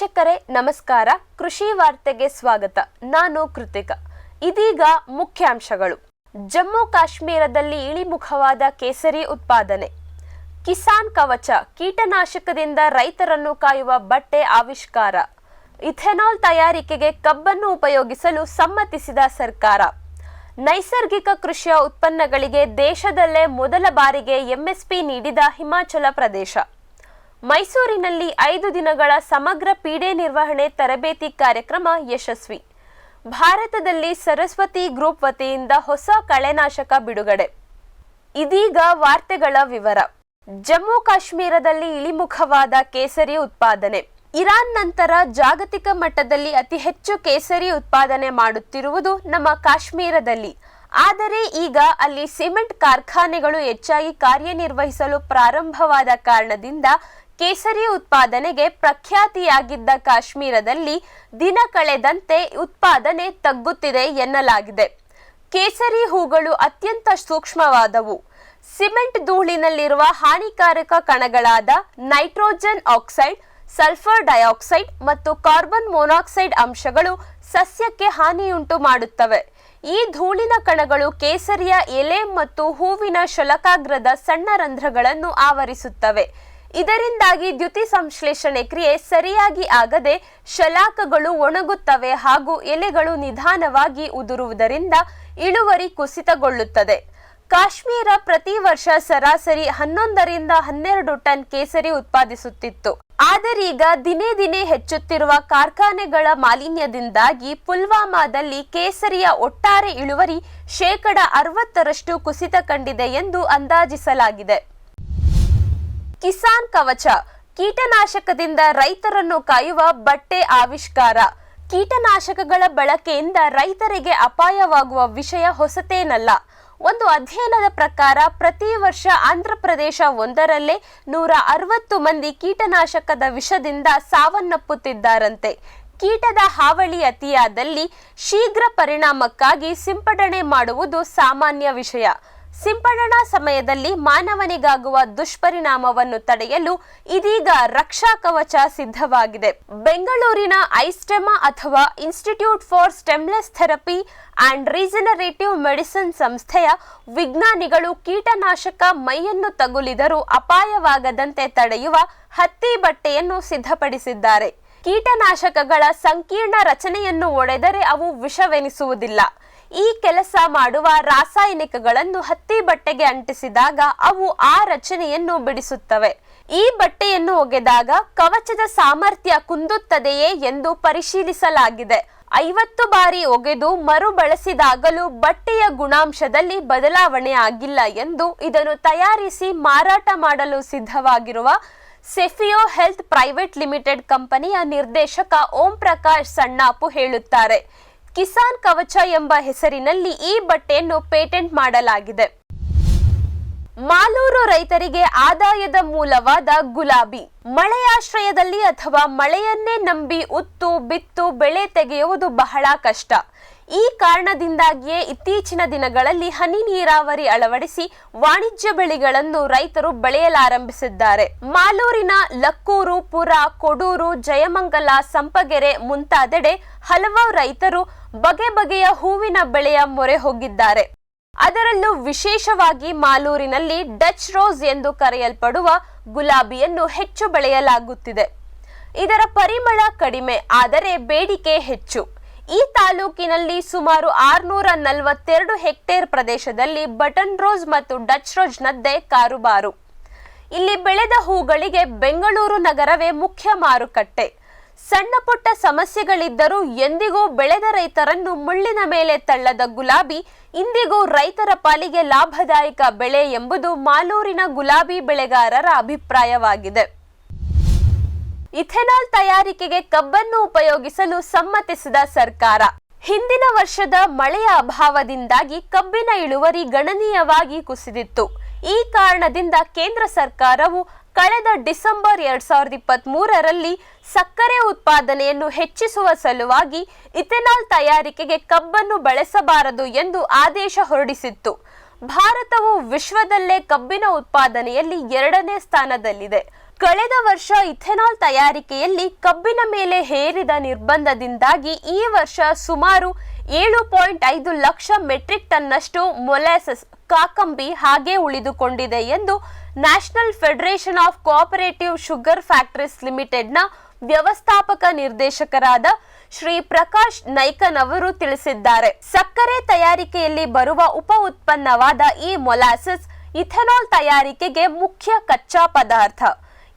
ವೀಕ್ಷಕರೇ ನಮಸ್ಕಾರ. ಕೃಷಿ ವಾರ್ತೆಗೆ ಸ್ವಾಗತ. ನಾನು ಕೃತಿಕಾ. ಇದೀಗ ಮುಖ್ಯಾಂಶಗಳು. ಜಮ್ಮು ಕಾಶ್ಮೀರದಲ್ಲಿ ಇಳಿಮುಖವಾದ ಕೇಸರಿ ಉತ್ಪಾದನೆ. ಕಿಸಾನ್ ಕವಚ ಕೀಟನಾಶಕದಿಂದ ರೈತರನ್ನು ಕಾಯುವ ಬಟ್ಟೆ ಆವಿಷ್ಕಾರ. ಇಥೆನಾಲ್ ತಯಾರಿಕೆಗೆ ಕಬ್ಬನ್ನು ಉಪಯೋಗಿಸಲು ಸಮ್ಮತಿಸಿದ ಸರ್ಕಾರ. ನೈಸರ್ಗಿಕ ಕೃಷಿಯ ಉತ್ಪನ್ನಗಳಿಗೆ ದೇಶದಲ್ಲೇ ಮೊದಲ ಬಾರಿಗೆ ಎಂಎಸ್ಪಿ ನೀಡಿದ ಹಿಮಾಚಲ ಪ್ರದೇಶ. ಮೈಸೂರಿನಲ್ಲಿ 5 ದಿನಗಳ ಸಮಗ್ರ ಪೀಡೆ ನಿರ್ವಹಣೆ ತರಬೇತಿ ಕಾರ್ಯಕ್ರಮ ಯಶಸ್ವಿ. ಭಾರತದಲ್ಲಿ ಸರಸ್ವತಿ ಗ್ರೂಪ್ ವತಿಯಿಂದ ಹೊಸ ಕಳೆನಾಶಕ ಬಿಡುಗಡೆ. ಇದೀಗ ವಾರ್ತೆಗಳ ವಿವರ. ಜಮ್ಮು ಕಾಶ್ಮೀರದಲ್ಲಿ ಇಳಿಮುಖವಾದ ಕೇಸರಿ ಉತ್ಪಾದನೆ. ಇರಾನ್ ನಂತರ ಜಾಗತಿಕ ಮಟ್ಟದಲ್ಲಿ ಅತಿ ಹೆಚ್ಚು ಕೇಸರಿ ಉತ್ಪಾದನೆ ಮಾಡುತ್ತಿರುವುದು ನಮ್ಮ ಕಾಶ್ಮೀರದಲ್ಲಿ. ಆದರೆ ಈಗ ಅಲ್ಲಿ ಸಿಮೆಂಟ್ ಕಾರ್ಖಾನೆಗಳು ಹೆಚ್ಚಾಗಿ ಕಾರ್ಯನಿರ್ವಹಿಸಲು ಪ್ರಾರಂಭವಾದ ಕಾರಣದಿಂದ ಕೇಸರಿ ಉತ್ಪಾದನೆಗೆ ಪ್ರಖ್ಯಾತಿಯಾಗಿದ್ದ ಕಾಶ್ಮೀರದಲ್ಲಿ ದಿನ ಕಳೆದಂತೆ ಉತ್ಪಾದನೆ ತಗ್ಗುತ್ತಿದೆ ಎನ್ನಲಾಗಿದೆ. ಕೇಸರಿ ಹೂಗಳು ಅತ್ಯಂತ ಸೂಕ್ಷ್ಮವಾದವು. ಸಿಮೆಂಟ್ ಧೂಳಿನಲ್ಲಿರುವ ಹಾನಿಕಾರಕ ಕಣಗಳಾದ ನೈಟ್ರೋಜನ್ ಆಕ್ಸೈಡ್, ಸಲ್ಫರ್ ಡೈಆಕ್ಸೈಡ್ ಮತ್ತು ಕಾರ್ಬನ್ ಮೊನಾಕ್ಸೈಡ್ ಅಂಶಗಳು ಸಸ್ಯಕ್ಕೆ ಹಾನಿಯುಂಟು ಮಾಡುತ್ತವೆ. ಈ ಧೂಳಿನ ಕಣಗಳು ಕೇಸರಿಯ ಎಲೆ ಮತ್ತು ಹೂವಿನ ಶಲಾಕಾಗ್ರದ ಸಣ್ಣ ರಂಧ್ರಗಳನ್ನು ಆವರಿಸುತ್ತವೆ. ಇದರಿಂದಾಗಿ ದ್ಯುತಿ ಸಂಶ್ಲೇಷಣೆ ಕ್ರಿಯೆ ಸರಿಯಾಗಿ ಆಗದೆ ಶಲಾಕಗಳು ಒಣಗುತ್ತವೆ ಹಾಗೂ ಎಲೆಗಳು ನಿಧಾನವಾಗಿ ಉದುರುವುದರಿಂದ ಇಳುವರಿ ಕುಸಿತಗೊಳ್ಳುತ್ತದೆ. ಕಾಶ್ಮೀರ ಪ್ರತಿ ವರ್ಷ ಸರಾಸರಿ 11 ರಿಂದ 12 ಟನ್ ಕೇಸರಿ ಉತ್ಪಾದಿಸುತ್ತಿತ್ತು. ಆದರೀಗ ದಿನೇ ದಿನೇ ಹೆಚ್ಚುತ್ತಿರುವ ಕಾರ್ಖಾನೆಗಳ ಮಾಲಿನ್ಯದಿಂದಾಗಿ ಪುಲ್ವಾಮಾದಲ್ಲಿ ಕೇಸರಿಯ ಒಟ್ಟಾರೆ ಇಳುವರಿ 60% ಕುಸಿತ ಕಂಡಿದೆ ಎಂದು ಅಂದಾಜಿಸಲಾಗಿದೆ. ಕಿಸಾನ್ ಕವಚ ಕೀಟನಾಶಕದಿಂದ ರೈತರನ್ನು ಕಾಯುವ ಬಟ್ಟೆ ಆವಿಷ್ಕಾರ. ಕೀಟನಾಶಕಗಳ ಬಳಕೆಯಿಂದ ರೈತರಿಗೆ ಅಪಾಯವಾಗುವ ವಿಷಯ ಹೊಸತೇನಲ್ಲ. ಒಂದು ಅಧ್ಯಯನದ ಪ್ರಕಾರ ಪ್ರತಿ ವರ್ಷ ಆಂಧ್ರಪ್ರದೇಶ ಒಂದರಲ್ಲೇ 160 ಮಂದಿ ಕೀಟನಾಶಕದ ವಿಷದಿಂದ ಸಾವನ್ನಪ್ಪುತ್ತಿದ್ದಾರಂತೆ. ಕೀಟದ ಹಾವಳಿ ಅತಿಯಾದಲ್ಲಿ ಶೀಘ್ರ ಪರಿಣಾಮಕ್ಕಾಗಿ ಸಿಂಪಡಣೆ ಮಾಡುವುದು ಸಾಮಾನ್ಯ ವಿಷಯ. ಸಿಂಪಡಣಾ ಸಮಯದಲ್ಲಿ ಮಾನವನಿಗಾಗುವ ದುಷ್ಪರಿಣಾಮವನ್ನು ತಡೆಯಲು ಇದೀಗ ರಕ್ಷಾ ಕವಚ ಸಿದ್ಧವಾಗಿದೆ. ಬೆಂಗಳೂರಿನ ಐಸ್ಟೆಮಾ ಅಥವಾ institute for stem cells therapy and regenerative medicine ಸಂಸ್ಥೆಯ ವಿಜ್ಞಾನಿಗಳು ಕೀಟನಾಶಕ ಮೈಯನ್ನು ತಗುಲಿದರೂ ಅಪಾಯವಾಗದಂತೆ ತಡೆಯುವ ಹತ್ತಿ ಬಟ್ಟೆಯನ್ನು ಸಿದ್ಧಪಡಿಸಿದ್ದಾರೆ. ಕೀಟನಾಶಕಗಳ ಸಂಕೀರ್ಣ ರಚನೆಯನ್ನು ಒಡೆದರೆ ಅವು ವಿಷವೆನಿಸುವುದಿಲ್ಲ. ಈ ಕೆಲಸ ಮಾಡುವ ರಾಸಾಯನಿಕಗಳನ್ನು ಹತ್ತಿ ಬಟ್ಟೆಗೆ ಅಂಟಿಸಿದಾಗ ಅವು ಆ ರಚನೆಯನ್ನು ಬಿಡಿಸುತ್ತವೆ. ಈ ಬಟ್ಟೆಯನ್ನು ಒಗೆದಾಗ ಕವಚದ ಸಾಮರ್ಥ್ಯ ಕುಂದುತ್ತದೆಯೇ ಎಂದು ಪರಿಶೀಲಿಸಲಾಗಿದೆ. 50 ಬಾರಿ ಒಗೆದು ಮರುಬಳಸಿದಾಗಲೂ ಬಟ್ಟೆಯ ಗುಣಾಂಶದಲ್ಲಿ ಬದಲಾವಣೆ ಆಗಿಲ್ಲ ಎಂದು ಇದನ್ನು ತಯಾರಿಸಿ ಮಾರಾಟ ಮಾಡಲು ಸಿದ್ಧವಾಗಿರುವ ಸೆಫಿಯೋ ಹೆಲ್ತ್ ಪ್ರೈವೇಟ್ ಲಿಮಿಟೆಡ್ ಕಂಪನಿಯ ನಿರ್ದೇಶಕ ಓಂ ಪ್ರಕಾಶ್ ಸಣ್ಣಾಪು ಹೇಳುತ್ತಾರೆ. ಕಿಸಾನ್ ಕವಚ ಎಂಬ ಹೆಸರಿನಲ್ಲಿ ಈ ಬಟ್ಟೆಯನ್ನು ಪೇಟೆಂಟ್ ಮಾಡಲಾಗಿದೆ. ಮಾಲೂರು ರೈತರಿಗೆ ಆದಾಯದ ಮೂಲವಾದ ಗುಲಾಬಿ. ಮಳೆಯಾಶ್ರಯದಲ್ಲಿ ಅಥವಾ ಮಳೆಯನ್ನೇ ನಂಬಿ ಉತ್ತು ಬಿತ್ತು ಬೆಳೆ ತೆಗೆಯುವುದು ಬಹಳ ಕಷ್ಟ. ಈ ಕಾರಣದಿಂದಾಗಿಯೇ ಇತ್ತೀಚಿನ ದಿನಗಳಲ್ಲಿ ಹನಿ ನೀರಾವರಿ ಅಳವಡಿಸಿ ವಾಣಿಜ್ಯ ಬೆಳೆಗಳನ್ನು ರೈತರು ಬೆಳೆಯಲಾರಂಭಿಸಿದ್ದಾರೆ. ಮಾಲೂರಿನ ಲಕ್ಕೂರು, ಪುರ, ಕೊಡೂರು, ಜಯಮಂಗಲ, ಸಂಪಗೆರೆ ಮುಂತಾದೆಡೆ ಹಲವು ರೈತರು ಬಗೆ ಬಗೆಯ ಹೂವಿನ ಬೆಳೆಯ ಮೊರೆ ಹೋಗಿದ್ದಾರೆ. ಅದರಲ್ಲೂ ವಿಶೇಷವಾಗಿ ಮಾಲೂರಿನಲ್ಲಿ ಡಚ್ ರೋಸ್ ಎಂದು ಕರೆಯಲ್ಪಡುವ ಗುಲಾಬಿಯನ್ನು ಹೆಚ್ಚು ಬೆಳೆಯಲಾಗುತ್ತಿದೆ. ಇದರ ಪರಿಮಳ ಕಡಿಮೆ, ಆದರೆ ಬೇಡಿಕೆ ಹೆಚ್ಚು. ಈ ತಾಲೂಕಿನಲ್ಲಿ ಸುಮಾರು 642 ಹೆಕ್ಟೇರ್ ಪ್ರದೇಶದಲ್ಲಿ ಬಟನ್ ರೋಸ್ ಮತ್ತು ಡಚ್ ರೋಸ್ ನದ್ದೇ ಕಾರುಬಾರು. ಇಲ್ಲಿ ಬೆಳೆದ ಹೂಗಳಿಗೆ ಬೆಂಗಳೂರು ನಗರವೇ ಮುಖ್ಯ ಮಾರುಕಟ್ಟೆ. ಸಣ್ಣ ಪುಟ್ಟ ಸಮಸ್ಯೆಗಳಿದ್ದರೂ ಎಂದಿಗೂ ಬೆಳೆದ ರೈತರನ್ನು ಮುಳ್ಳಿನ ಮೇಲೆ ತಳ್ಳದ ಗುಲಾಬಿ ಇಂದಿಗೂ ರೈತರ ಪಾಲಿಗೆ ಲಾಭದಾಯಕ ಬೆಳೆ ಎಂಬುದು ಮಾಲೂರಿನ ಗುಲಾಬಿ ಬೆಳೆಗಾರರ ಅಭಿಪ್ರಾಯವಾಗಿದೆ. ಇಥೆನಾಲ್ ತಯಾರಿಕೆಗೆ ಕಬ್ಬನ್ನು ಉಪಯೋಗಿಸಲು ಸಮ್ಮತಿಸಿದ ಸರ್ಕಾರ. ಹಿಂದಿನ ವರ್ಷದ ಮಳೆಯ ಅಭಾವದಿಂದಾಗಿ ಕಬ್ಬಿನ ಇಳುವರಿ ಗಣನೀಯವಾಗಿ ಕುಸಿದಿತ್ತು. ಈ ಕಾರಣದಿಂದ ಕೇಂದ್ರ ಸರ್ಕಾರವು ಕಳೆದ ಡಿಸೆಂಬರ್ 2023ರಲ್ಲಿ ಸಕ್ಕರೆ ಉತ್ಪಾದನೆಯನ್ನು ಹೆಚ್ಚಿಸುವ ಸಲುವಾಗಿ ಇಥೆನಾಲ್ ತಯಾರಿಕೆಗೆ ಕಬ್ಬನ್ನು ಬಳಸಬಾರದು ಎಂದು ಆದೇಶ ಹೊರಡಿಸಿತ್ತು. ಭಾರತವು ವಿಶ್ವದಲ್ಲೇ ಕಬ್ಬಿನ ಉತ್ಪಾದನೆಯಲ್ಲಿ 2ನೇ ಸ್ಥಾನದಲ್ಲಿದೆ. ಕಳೆದ ವರ್ಷ ಇಥೆನಾಲ್ ತಯಾರಿಕೆಯಲ್ಲಿ ಕಬ್ಬಿನ ಮೇಲೆ ಹೇರಿದ ನಿರ್ಬಂಧದಿಂದಾಗಿ ಈ ವರ್ಷ ಸುಮಾರು 7.5 ಲಕ್ಷ ಮೆಟ್ರಿಕ್ ಟನ್ನಷ್ಟು ಮೊಲಾಸಸ್ ಕಾಕಂಬಿ ಹಾಗೆ ಉಳಿದುಕೊಂಡಿದೆ ಎಂದು national federation of cooperative sugar factories ಲಿಮಿಟೆಡ್ನ ವ್ಯವಸ್ಥಾಪಕ ನಿರ್ದೇಶಕರಾದ ಶ್ರೀ ಪ್ರಕಾಶ್ ನೈಕನ್ ಅವರು ತಿಳಿಸಿದ್ದಾರೆ. ಸಕ್ಕರೆ ತಯಾರಿಕೆಯಲ್ಲಿ ಬರುವ ಉಪ ಉತ್ಪನ್ನವಾದ ಈ ಮೊಲಾಸಸ್ ಇಥೆನಾಲ್ ತಯಾರಿಕೆಗೆ ಮುಖ್ಯ ಕಚ್ಚಾ ಪದಾರ್ಥ.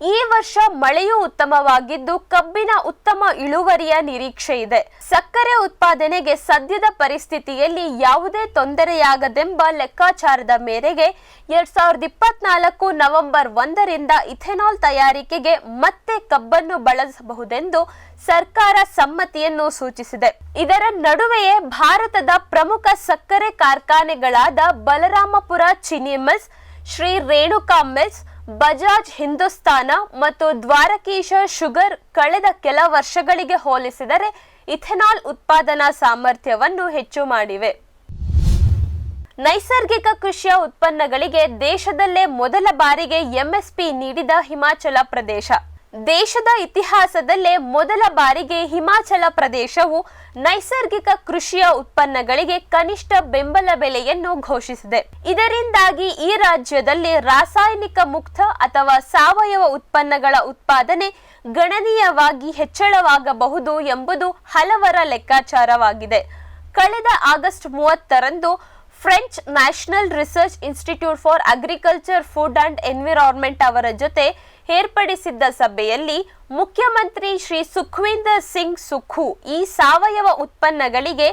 ಈ ವರ್ಷ ಮಳೆಯೂ ಉತ್ತಮವಾಗಿದ್ದು ಕಬ್ಬಿನ ಉತ್ತಮ ಇಳುವರಿಯ ನಿರೀಕ್ಷೆ ಇದೆ. ಸಕ್ಕರೆ ಉತ್ಪಾದನೆಗೆ ಸದ್ಯದ ಪರಿಸ್ಥಿತಿಯಲ್ಲಿ ಯಾವುದೇ ತೊಂದರೆಯಾಗದೆಂಬ ಲೆಕ್ಕಾಚಾರದ ಮೇರೆಗೆ 2024 ನವೆಂಬರ್ 1ರಿಂದ ಇಥೆನಾಲ್ ತಯಾರಿಕೆಗೆ ಮತ್ತೆ ಕಬ್ಬನ್ನು ಬಳಸಬಹುದೆಂದು ಸರ್ಕಾರ ಸಮ್ಮತಿಯನ್ನು ಸೂಚಿಸಿದೆ. ಇದರ ನಡುವೆಯೇ ಭಾರತದ ಪ್ರಮುಖ ಸಕ್ಕರೆ ಕಾರ್ಖಾನೆಗಳಾದ ಬಲರಾಮಪುರ ಚಿನಿ ಮಿಲ್ಸ್, ಶ್ರೀ ರೇಣುಕಾ ಮಿಲ್ಸ್, ಬಜಾಜ್ ಹಿಂದುಸ್ತಾನ ಮತ್ತು ದ್ವಾರಕೀಶ ಶುಗರ್ ಕಳೆದ ಕೆಲ ವರ್ಷಗಳಿಗೆ ಹೋಲಿಸಿದರೆ ಇಥೆನಾಲ್ ಉತ್ಪಾದನಾ ಸಾಮರ್ಥ್ಯವನ್ನು ಹೆಚ್ಚು ಮಾಡಿವೆ. ನೈಸರ್ಗಿಕ ಕೃಷಿಯ ಉತ್ಪನ್ನಗಳಿಗೆ ದೇಶದಲ್ಲೇ ಮೊದಲ ಬಾರಿಗೆ ಎಂಎಸ್ಪಿ ನೀಡಿದ ಹಿಮಾಚಲ ಪ್ರದೇಶ. ದೇಶದ ಇತಿಹಾಸದಲ್ಲೇ ಮೊದಲ ಬಾರಿಗೆ ಹಿಮಾಚಲ ಪ್ರದೇಶವು ನೈಸರ್ಗಿಕ ಕೃಷಿಯ ಉತ್ಪನ್ನಗಳಿಗೆ ಕನಿಷ್ಠ ಬೆಂಬಲ ಬೆಲೆಯನ್ನು ಘೋಷಿಸಿದೆ. ಇದರಿಂದಾಗಿ ಈ ರಾಜ್ಯದಲ್ಲಿ ರಾಸಾಯನಿಕ ಮುಕ್ತ ಅಥವಾ ಸಾವಯವ ಉತ್ಪನ್ನಗಳ ಉತ್ಪಾದನೆ ಗಣನೀಯವಾಗಿ ಹೆಚ್ಚಳವಾಗಬಹುದು ಎಂಬುದು ಹಲವರ ಲೆಕ್ಕಾಚಾರವಾಗಿದೆ. ಕಳೆದ ಆಗಸ್ಟ್ 30ರಂದು French national research institute for agriculture, food and environment ಅವರ ಜೊತೆ ಏರ್ಪಡಿಸಿದ್ದ ಸಭೆಯಲ್ಲಿ ಮುಖ್ಯಮಂತ್ರಿ ಶ್ರೀ ಸುಖ್ವೀಂದರ್ ಸಿಂಗ್ ಸುಖು ಈ ಸಾವಯವ ಉತ್ಪನ್ನಗಳಿಗೆ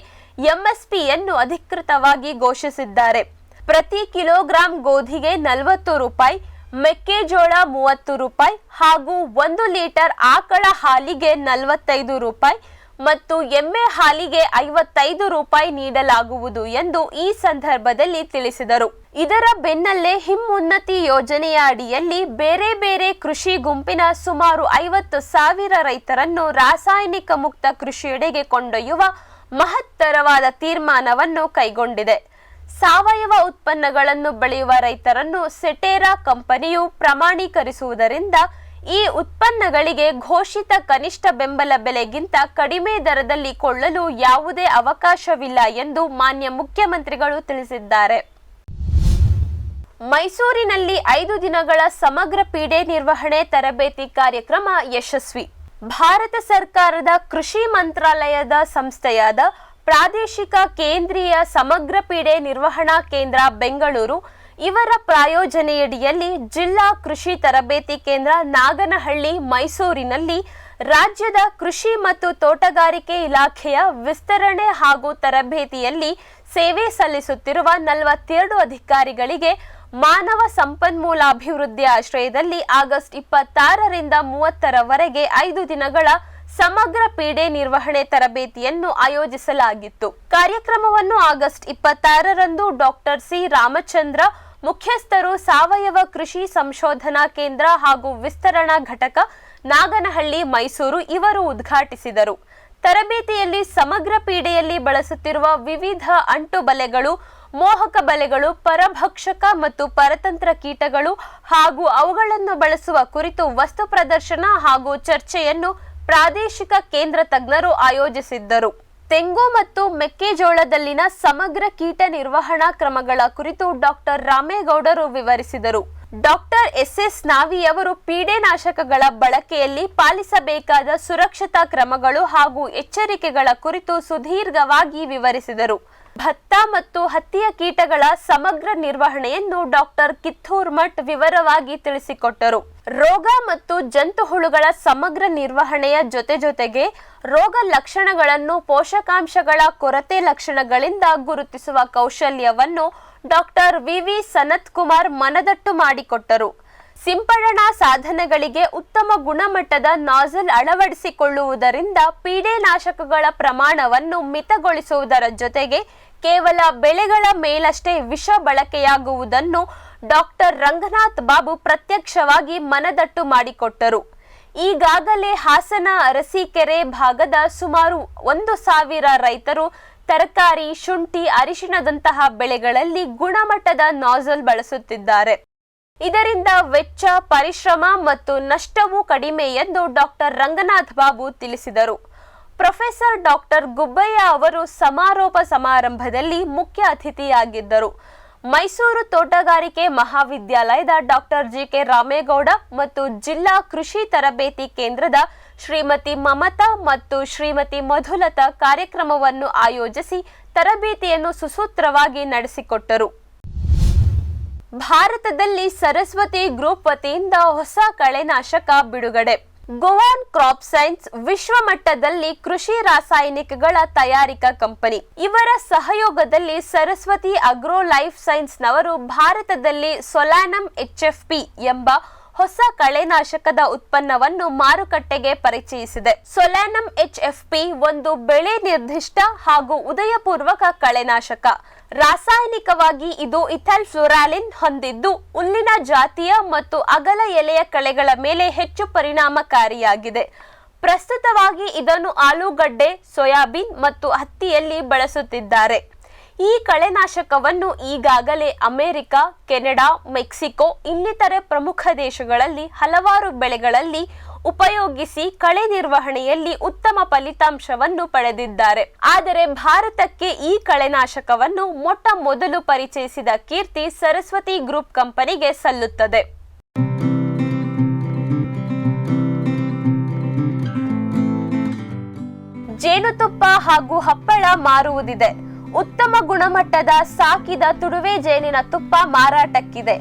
ಎಂಎಸ್ಪಿಯನ್ನು ಅಧಿಕೃತವಾಗಿ ಘೋಷಿಸಿದ್ದಾರೆ. ಪ್ರತಿ ಕಿಲೋಗ್ರಾಂ ಗೋಧಿಗೆ 40 ರೂಪಾಯಿ, ಮೆಕ್ಕೆಜೋಳ 30 ರೂಪಾಯಿ ಹಾಗೂ 1 ಲೀಟರ್ ಆಕಳ ಹಾಲಿಗೆ 45 ರೂಪಾಯಿ ಮತ್ತು ಎಮ್ಮೆ ಹಾಲಿಗೆ 55 ರೂಪಾಯಿ ನೀಡಲಾಗುವುದು ಎಂದು ಈ ಸಂದರ್ಭದಲ್ಲಿ ತಿಳಿಸಿದರು. ಇದರ ಬೆನ್ನಲ್ಲೇ ಹಿಮ್ಮುನ್ನತಿ ಯೋಜನೆಯ ಅಡಿಯಲ್ಲಿ ಬೇರೆ ಬೇರೆ ಕೃಷಿ ಗುಂಪಿನ ಸುಮಾರು 50,000 ರೈತರನ್ನು ರಾಸಾಯನಿಕ ಮುಕ್ತ ಕೃಷಿಯೆಡೆಗೆ ಕೊಂಡೊಯ್ಯುವ ಮಹತ್ತರವಾದ ತೀರ್ಮಾನವನ್ನು ಕೈಗೊಂಡಿದೆ. ಸಾವಯವ ಉತ್ಪನ್ನಗಳನ್ನು ಬೆಳೆಯುವ ರೈತರನ್ನು ಸೆಟೇರಾ ಕಂಪನಿಯು ಪ್ರಮಾಣೀಕರಿಸುವುದರಿಂದ ಈ ಉತ್ಪನ್ನಗಳಿಗೆ ಘೋಷಿತ ಕನಿಷ್ಠ ಬೆಂಬಲ ಬೆಲೆಗಿಂತ ಕಡಿಮೆ ದರದಲ್ಲಿ ಕೊಳ್ಳಲು ಯಾವುದೇ ಅವಕಾಶವಿಲ್ಲ ಎಂದು ಮಾನ್ಯ ಮುಖ್ಯಮಂತ್ರಿಗಳು ತಿಳಿಸಿದ್ದಾರೆ. ಮೈಸೂರಿನಲ್ಲಿ 5 ದಿನಗಳ ಸಮಗ್ರ ಪೀಡೆ ನಿರ್ವಹಣೆ ತರಬೇತಿ ಕಾರ್ಯಕ್ರಮ ಯಶಸ್ವಿ. ಭಾರತ ಸರ್ಕಾರದ ಕೃಷಿ ಮಂತ್ರಾಲಯದ ಸಂಸ್ಥೆಯಾದ ಪ್ರಾದೇಶಿಕ ಕೇಂದ್ರೀಯ ಸಮಗ್ರ ಪೀಡೆ ನಿರ್ವಹಣಾ ಕೇಂದ್ರ ಬೆಂಗಳೂರು ಇವರ ಪ್ರಾಯೋಜನೆಯಡಿಯಲ್ಲಿ ಜಿಲ್ಲಾ ಕೃಷಿ ತರಬೇತಿ ಕೇಂದ್ರ ನಾಗನಹಳ್ಳಿ ಮೈಸೂರಿನಲ್ಲಿ ರಾಜ್ಯದ ಕೃಷಿ ಮತ್ತು ತೋಟಗಾರಿಕೆ ಇಲಾಖೆಯ ವಿಸ್ತರಣೆ ಹಾಗೂ ತರಬೇತಿಯಲ್ಲಿ ಸೇವೆ ಸಲ್ಲಿಸುತ್ತಿರುವ 42 ಅಧಿಕಾರಿಗಳಿಗೆ ಮಾನವ ಸಂಪನ್ಮೂಲ ಅಭಿವೃದ್ಧಿ ಆಶ್ರಯದಲ್ಲಿ ಆಗಸ್ಟ್ 26ರಿಂದ 30ರವರೆಗೆ 5 ದಿನಗಳ ಸಮಗ್ರ ಪೀಡೆ ನಿರ್ವಹಣೆ ತರಬೇತಿಯನ್ನು ಆಯೋಜಿಸಲಾಗಿತ್ತು. ಕಾರ್ಯಕ್ರಮವನ್ನು ಆಗಸ್ಟ್ 26ರಂದು ಡಾಕ್ಟರ್ ಸಿ ರಾಮಚಂದ್ರ, ಮುಖ್ಯಸ್ಥರು, ಸಾವಯವ ಕೃಷಿ ಸಂಶೋಧನಾ ಕೇಂದ್ರ ಹಾಗೂ ವಿಸ್ತರಣಾ ಘಟಕ, ನಾಗನಹಳ್ಳಿ, ಮೈಸೂರು ಇವರು ಉದ್ಘಾಟಿಸಿದರು. ತರಬೇತಿಯಲ್ಲಿ ಸಮಗ್ರ ಪೀಡೆಯಲ್ಲಿ ಬಳಸುತ್ತಿರುವ ವಿವಿಧ ಅಂಟು ಬಲೆಗಳು, ಮೋಹಕ ಬಲೆಗಳು, ಪರಭಕ್ಷಕ ಮತ್ತು ಪರತಂತ್ರ ಕೀಟಗಳು ಹಾಗೂ ಅವುಗಳನ್ನು ಬಳಸುವ ಕುರಿತು ವಸ್ತು ಪ್ರದರ್ಶನ ಹಾಗೂ ಚರ್ಚೆಯನ್ನು ಪ್ರಾದೇಶಿಕ ಕೇಂದ್ರ ತಜ್ಞರು ಆಯೋಜಿಸಿದ್ದರು. ತೆಂಗು ಮತ್ತು ಮೆಕ್ಕೆಜೋಳದಲ್ಲಿನ ಸಮಗ್ರ ಕೀಟ ನಿರ್ವಹಣಾ ಕ್ರಮಗಳ ಕುರಿತು ಡಾಕ್ಟರ್ ರಾಮೇಗೌಡರು ವಿವರಿಸಿದರು. ಡಾಕ್ಟರ್ ಎಸ್ ನಾವಿ ಅವರು ಪೀಡೆನಾಶಕಗಳ ಬಳಕೆಯಲ್ಲಿ ಪಾಲಿಸಬೇಕಾದ ಸುರಕ್ಷತಾ ಕ್ರಮಗಳು ಹಾಗೂ ಎಚ್ಚರಿಕೆಗಳ ಕುರಿತು ಸುದೀರ್ಘವಾಗಿ ವಿವರಿಸಿದರು. ಭತ್ತ ಮತ್ತು ಹತ್ತಿಯ ಕೀಟಗಳ ಸಮಗ್ರ ನಿರ್ವಹಣೆಯನ್ನು ಡಾಕ್ಟರ್ ಕಿತ್ತೂರ್ ಮಠ್ ವಿವರವಾಗಿ ತಿಳಿಸಿಕೊಟ್ಟರು. ರೋಗ ಮತ್ತು ಜಂತು ಹುಳುಗಳ ಸಮಗ್ರ ನಿರ್ವಹಣೆಯ ಜೊತೆಗೆ ರೋಗ ಲಕ್ಷಣಗಳನ್ನು ಪೋಷಕಾಂಶಗಳ ಕೊರತೆ ಲಕ್ಷಣಗಳಿಂದ ಗುರುತಿಸುವ ಕೌಶಲ್ಯವನ್ನು ಡಾಕ್ಟರ್ ವಿ ಸನತ್ ಕುಮಾರ್ ಮನದಟ್ಟು ಮಾಡಿಕೊಟ್ಟರು. ಸಿಂಪಡಣಾ ಸಾಧನಗಳಿಗೆ ಉತ್ತಮ ಗುಣಮಟ್ಟದ ನಾಜಲ್ ಅಳವಡಿಸಿಕೊಳ್ಳುವುದರಿಂದ ಪೀಡೆನಾಶಕಗಳ ಪ್ರಮಾಣವನ್ನು ಮಿತಗೊಳಿಸುವುದರ ಜೊತೆಗೆ ಕೇವಲ ಬೆಳೆಗಳ ಮೇಲಷ್ಟೇ ವಿಷ ಬಳಕೆಯಾಗುವುದನ್ನು ಡಾಕ್ಟರ್ ರಂಗನಾಥ್ ಬಾಬು ಪ್ರತ್ಯಕ್ಷವಾಗಿ ಮನದಟ್ಟು ಮಾಡಿಕೊಟ್ಟರು. ಈಗಾಗಲೇ ಹಾಸನ ಅರಸೀಕೆರೆ ಭಾಗದ ಸುಮಾರು 1,000 ರೈತರು ತರಕಾರಿ, ಶುಂಠಿ, ಅರಿಶಿಣದಂತಹ ಬೆಳೆಗಳಲ್ಲಿ ಗುಣಮಟ್ಟದ ನಾಜಲ್ ಬಳಸುತ್ತಿದ್ದಾರೆ. ಇದರಿಂದ ವೆಚ್ಚ, ಪರಿಶ್ರಮ ಮತ್ತು ನಷ್ಟವೂ ಕಡಿಮೆ ಎಂದು ಡಾಕ್ಟರ್ ರಂಗನಾಥ್ ಬಾಬು ತಿಳಿಸಿದರು. ಪ್ರೊಫೆಸರ್ ಡಾಕ್ಟರ್ ಗುಬ್ಬಯ್ಯ ಅವರು ಸಮಾರೋಪ ಸಮಾರಂಭದಲ್ಲಿ ಮುಖ್ಯ ಅತಿಥಿಯಾಗಿದ್ದರು. ಮೈಸೂರು ತೋಟಗಾರಿಕೆ ಮಹಾವಿದ್ಯಾಲಯದ ಡಾಕ್ಟರ್ ಜಿಕೆ ರಾಮೇಗೌಡ ಮತ್ತು ಜಿಲ್ಲಾ ಕೃಷಿ ತರಬೇತಿ ಕೇಂದ್ರದ ಶ್ರೀಮತಿ ಮಮತಾ ಮತ್ತು ಶ್ರೀಮತಿ ಮಧುಲತಾ ಕಾರ್ಯಕ್ರಮವನ್ನು ಆಯೋಜಿಸಿ ತರಬೇತಿಯನ್ನು ಸುಸೂತ್ರವಾಗಿ ನಡೆಸಿಕೊಟ್ಟರು. ಭಾರತದಲ್ಲಿ ಸರಸ್ವತಿ ಗ್ರೂಪ್ ವತಿಯಿಂದ ಹೊಸ ಕಳೆನಾಶಕ ಬಿಡುಗಡೆ. ಗೋವಾನ್ ಕ್ರಾಪ್ ಸೈನ್ಸ್ ವಿಶ್ವಮಟ್ಟದಲ್ಲಿ ಕೃಷಿ ರಾಸಾಯನಿಕಗಳ ತಯಾರಿಕಾ ಕಂಪನಿ. ಇವರ ಸಹಯೋಗದಲ್ಲಿ ಸರಸ್ವತಿ ಅಗ್ರೋ ಲೈಫ್ ಸೈನ್ಸ್ ನವರು ಭಾರತದಲ್ಲಿ ಸೊಲಾನಮ್ HFP ಎಂಬ ಹೊಸ ಕಳೆನಾಶಕದ ಉತ್ಪನ್ನವನ್ನು ಮಾರುಕಟ್ಟೆಗೆ ಪರಿಚಯಿಸಿದೆ. ಸೊಲಾನಮ್ HFP ಒಂದು ಬೆಳೆ ನಿರ್ದಿಷ್ಟ ಹಾಗೂ ಉದಯಪೂರ್ವಕ ಕಳೆನಾಶಕ. ರಾಸಾಯನಿಕವಾಗಿ ಇದು ಇಥೈಲ್ಫ್ಲೋರಾಲಿನ್ ಹೊಂದಿದ್ದು ಹುಲ್ಲಿನ ಜಾತಿಯ ಮತ್ತು ಅಗಲ ಎಲೆಯ ಕಳೆಗಳ ಮೇಲೆ ಹೆಚ್ಚು ಪರಿಣಾಮಕಾರಿಯಾಗಿದೆ. ಪ್ರಸ್ತುತವಾಗಿ ಇದನ್ನು ಆಲೂಗಡ್ಡೆ, ಸೋಯಾಬೀನ್ ಮತ್ತು ಹತ್ತಿಯಲ್ಲಿ ಬಳಸುತ್ತಿದ್ದಾರೆ. ಈ ಕಳೆನಾಶಕವನ್ನು ಈಗಾಗಲೇ ಅಮೆರಿಕ, ಕೆನಡಾ, ಮೆಕ್ಸಿಕೋ ಇನ್ನಿತರೆ ಪ್ರಮುಖ ದೇಶಗಳಲ್ಲಿ ಹಲವಾರು ಬೆಳೆಗಳಲ್ಲಿ ಉಪಯೋಗಿಸಿ ಕಳೆ ನಿರ್ವಹಣೆಯಲ್ಲಿ ಉತ್ತಮ ಫಲಿತಾಂಶವನ್ನು ಪಡೆದಿದ್ದಾರೆ. ಆದರೆ ಭಾರತಕ್ಕೆ ಈ ಕಳೆನಾಶಕವನ್ನು ಮೊಟ್ಟ ಮೊದಲು ಪರಿಚಯಿಸಿದ ಕೀರ್ತಿ ಸರಸ್ವತಿ ಗ್ರೂಪ್ ಕಂಪನಿಗೆ ಸಲ್ಲುತ್ತದೆ. ಜೇನುತುಪ್ಪ ಹಾಗೂ ಹಪ್ಪಳ ಮಾರುವುದಿದೆ. ಉತ್ತಮ ಗುಣಮಟ್ಟದ ಸಾಕಿದ ತುಡುವೆ ಜೇನಿನ ತುಪ್ಪ ಮಾರಾಟಕ್ಕಿದೆ.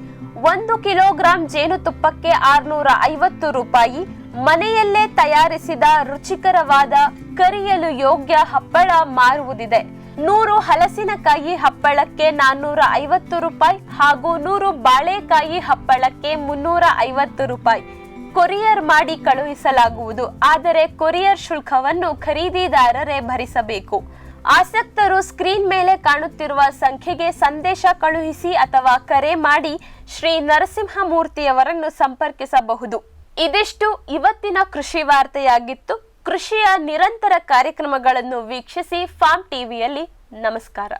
1 ಕಿಲೋಗ್ರಾಂ ಜೇನುತುಪ್ಪಕ್ಕೆ 650 ರೂಪಾಯಿ. ಮನೆಯಲ್ಲೇ ತಯಾರಿಸಿದ ರುಚಿಕರವಾದ ಕರಿಯಲು ಯೋಗ್ಯ ಹಪ್ಪಳ ಮಾರುವುದಿದೆ. 100 ಹಲಸಿನಕಾಯಿ ಹಪ್ಪಳಕ್ಕೆ 450 ರೂಪಾಯಿ ಹಾಗೂ 100 ಬಾಳೆಕಾಯಿ ಹಪ್ಪಳಕ್ಕೆ 350 ರೂಪಾಯಿ. ಕೊರಿಯರ್ ಮಾಡಿ ಕಳುಹಿಸಲಾಗುವುದು. ಆದರೆ ಕೊರಿಯರ್ ಶುಲ್ಕವನ್ನು ಖರೀದಿದಾರರೇ ಭರಿಸಬೇಕು. ಆಸಕ್ತರು ಸ್ಕ್ರೀನ್ ಮೇಲೆ ಕಾಣುತ್ತಿರುವ ಸಂಖ್ಯೆಗೆ ಸಂದೇಶ ಕಳುಹಿಸಿ ಅಥವಾ ಕರೆ ಮಾಡಿ ಶ್ರೀ ನರಸಿಂಹಮೂರ್ತಿಯವರನ್ನು ಸಂಪರ್ಕಿಸಬಹುದು. ಇದಿಷ್ಟು ಇವತ್ತಿನ ಕೃಷಿ ವಾರ್ತೆಯಾಗಿತ್ತು. ಕೃಷಿಯ ನಿರಂತರ ಕಾರ್ಯಕ್ರಮಗಳನ್ನು ವೀಕ್ಷಿಸಿ ಫಾರ್ಮ್ ಟಿವಿಯಲ್ಲಿ. ನಮಸ್ಕಾರ.